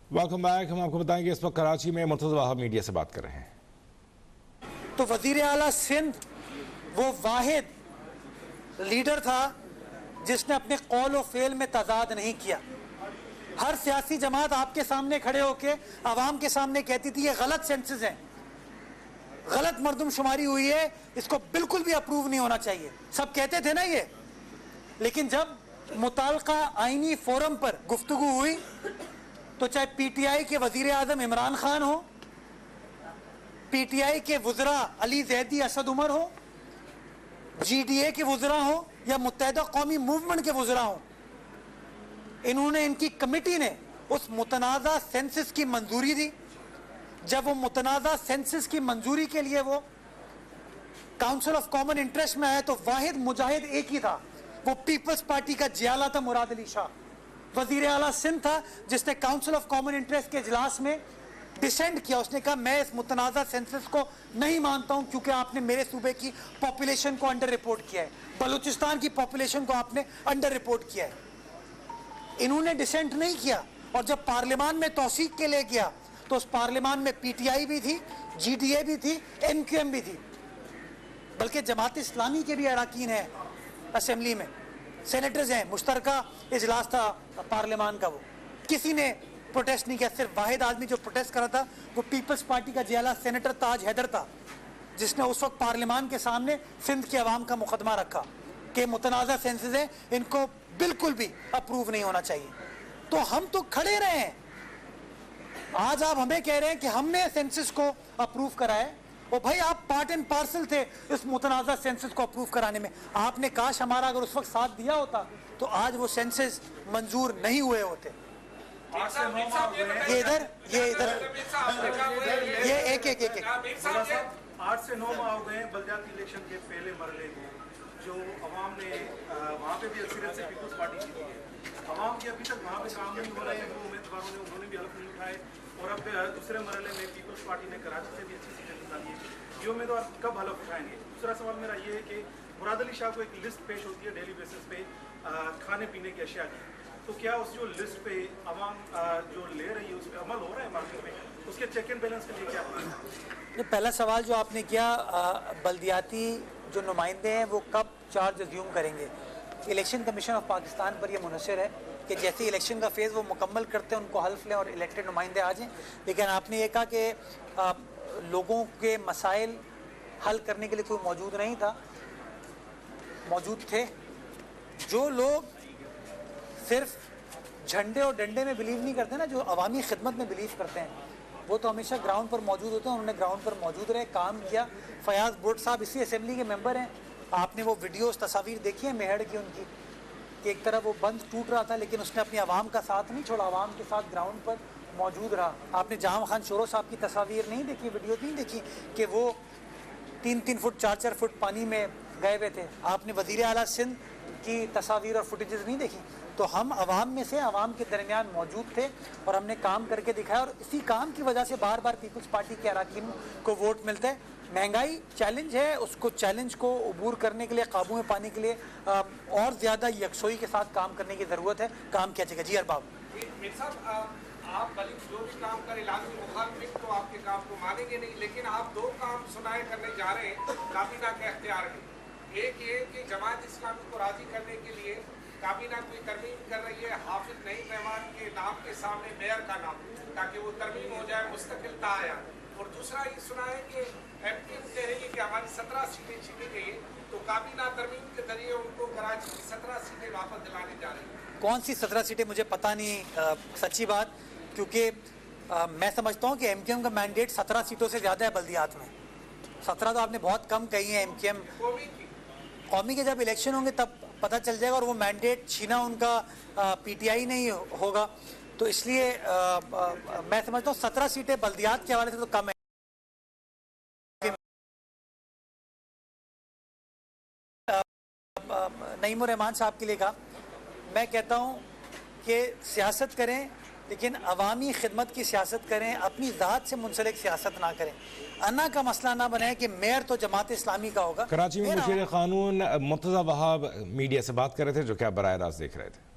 Welcome back. हम आपको बताएंगे इस वक्त कराची में मुर्तज़ा वहाब मीडिया से बात कर रहे हैं। तो वज़ीर आला सिंध वो वाहिद लीडर था जिसने अपने कौल और फेल में तजाद नहीं किया। हर सियासी जमात आपके सामने खड़े होके आवाम के सामने कहती थी ये गलत सेंसेस हैं, गलत मरदमशुमारी हुई है, इसको बिल्कुल भी अप्रूव नहीं होना चाहिए, सब कहते थे ना ये। लेकिन जब मुताल्लिका आईनी फोरम पर गुफ्तगू हुई तो चाहे पीटीआई के वजीर आजम इमरान खान हो, पीटीआई के वज़रा अली जैदी असद उमर हो, जीडीए के वज़रा हो या मुत्तहिदा कौमी मूवमेंट के वज़रा हो, इन्होंने, इनकी कमेटी ने उस मुतनाज़ा सेंसस की मंजूरी दी। जब वो मुतनाज़ा सेंसस की मंजूरी के लिए वो काउंसिल ऑफ कॉमन इंटरेस्ट में आया तो वाहिद मुजाहिद एक ही था, वो पीपल्स पार्टी का जियाला था, मुराद अली शाह। वज़ीर आला सिंध था जिसने काउंसिल ऑफ कॉमन इंटरेस्ट के इजलास में डिसेंट किया। उसने कहा मैं इस मुतनाज़ा सेंसस को नहीं मानता हूं क्योंकि आपने मेरे सूबे की पॉपुलेशन को अंडर रिपोर्ट किया है, बलूचिस्तान की पॉपुलेशन को आपने अंडर रिपोर्ट किया है। इन्होंने डिसेंट नहीं किया और जब पार्लियामान में तौसीक के लिए गया तो उस पार्लियामान में पीटीआई भी थी, जीडीए भी थी, एमक्यूएम भी थी, बल्कि जमात इस्लामी के भी अरकान हैं असेंबली में, सेनेटर्स हैं। मुश्तरका इजलास था पार्लियामान का, वो किसी ने प्रोटेस्ट नहीं किया। सिर्फ वाहिद आदमी जो प्रोटेस्ट करा था वो पीपल्स पार्टी का जियाला सेनेटर ताज हैदर था, जिसने उस वक्त पार्लियामान के सामने सिंध की आवाम का मुकदमा रखा कि मुतनाज़ा सेंसेस हैं, इनको बिल्कुल भी अप्रूव नहीं होना चाहिए। तो हम तो खड़े रहे हैं, आज आप हमें कह रहे हैं कि हमने सेंसस को अप्रूव कराया। और भाई आप पार्ट एंड पार्सल थे इस मुतनाज़ा सेंसस को अप्रूव कराने में। आपने काश हमारा अगर उस वक्त साथ दिया होता तो आज वो सेंसस मंजूर नहीं हुए होते। ये इधर ये एक 8 से 9 माह हो गए बलदियाती इलेक्शन के पहले मरहले को, जो अवाम ने वहाँ पे भी अक्सरियत से पीपल्स पार्टी जीती है। अवाम के अभी तक वहाँ पे काम नहीं हो रहा है, वो उम्मीदवारों ने उन्होंने भी हल्फ नहीं उठाए। और अब दूसरे मरहले में पीपल्स पार्टी ने कराची से भी अच्छी सीटें निकाली है। ये उम्मीदवार कब हल्फ उठाएंगे? दूसरा सवाल मेरा ये है कि मुराद अली शाह को एक लिस्ट पेश होती है डेली बेसिस पे खाने पीने की अशिया की, तो क्या उस जो लिस्ट पे अवाम जो ले रही है उस पर अमल हो रहा है मार्केट में? उसके चेक एंड बैलेंस के लिए क्या है? ये पहला सवाल जो आपने किया, बल्दियाती जो नुमाइंदे हैं वो कब चार्ज अज्यूम करेंगे? इलेक्शन कमीशन ऑफ पाकिस्तान पर यह मुनसर है कि जैसे ही इलेक्शन का फेज़ वो मुकम्मल करते हैं उनको हल्फ लें और इलेक्टेड नुमाइंदे आ जाएँ। लेकिन आपने ये कहा कि लोगों के मसाइल हल करने के लिए कोई मौजूद नहीं था। मौजूद थे जो लोग सिर्फ झंडे और डंडे में बिलीव नहीं करते ना, जो अवामी खिदमत में बिलीव करते हैं, वो तो हमेशा ग्राउंड पर मौजूद होते हैं। उन्होंने ग्राउंड पर मौजूद रहे, काम किया। फयाज बुट साहब इसी असेंबली के मेंबर हैं। आपने वो वीडियोस तस्वीर देखी है मेहड़ की उनकी, कि एक तरफ वो बंद टूट रहा था लेकिन उसने अपनी आवाम का साथ नहीं छोड़ा, आवाम के साथ ग्राउंड पर मौजूद रहा। आपने जाम खान शोरो साहब की तस्वीर नहीं देखी, वीडियो नहीं देखी कि वो 3-3 फुट 4-4 फुट पानी में गए हुए थे? आपने वज़ीर आला सिंध की तस्वीर और फुटेजेस नहीं देखी? तो हम आवाम में से, आवाम के दरमियान मौजूद थे और हमने काम करके दिखाया। और इसी काम की वजह से बार बार पीपल्स पार्टी के अरकान को वोट मिलता है। महंगाई चैलेंज है, उसको चैलेंज को अबूर करने के लिए, काबू में पाने के लिए और ज़्यादा यकसोई के साथ काम करने की ज़रूरत है। काम किया जाएगा। जी अरबाब आप भले जो भी काम करें, लाजमी मुखालिफ तो आपके काम को मानेंगे नहीं, लेकिन आप 2 काम सुनाए करने जा रहे हैं काबीना के अख्तियार में। एक ये कि जमात इस्लामी को राजी करने के लिए काबीना कोई तरमीम कर रही है हाफिज नईम रहमान के नाम के सामने मेयर का नाम, ताकि वो तरमीम हो जाए, मुस्तकिलता आया। और दूसरा ये सुना है कि एमक्यूएम कह रही है कि हमारी 17 सीटें छीनी गई है, तो काबीना तरमीम के जरिए उनको कराची की 17 सीटें वापस दिलाने जा रही है। कौन सी 17 सीटें मुझे पता नहीं, सच्ची बात, क्योंकि मैं समझता हूँ कि एमक्यूएम का मैंडेट 17 सीटों से ज़्यादा है बल्दियात में। 17 तो आपने बहुत कम कही है। एमक्यूएम कौमी के जब इलेक्शन होंगे तब पता चल जाएगा, और वो मैंडेट छीना उनका पीटीआई नहीं होगा। तो इसलिए मैं समझता हूँ 17 सीटें बल्दियात के हवाले से तो कम है। नईम रहमान साहब के लिए कहा, मैं कहता हूँ कि सियासत करें लेकिन अवामी खिदमत की सियासत करें, अपनी ज़ात से मुंसलिक सियासत ना करें। अन्ना का मसला ना बनाए कि मेयर तो जमात इस्लामी का होगा। कराची में मुशीर कानून मुर्तज़ा वहाब मीडिया से बात कर रहे थे, जो क्या बराह रास्त देख रहे थे।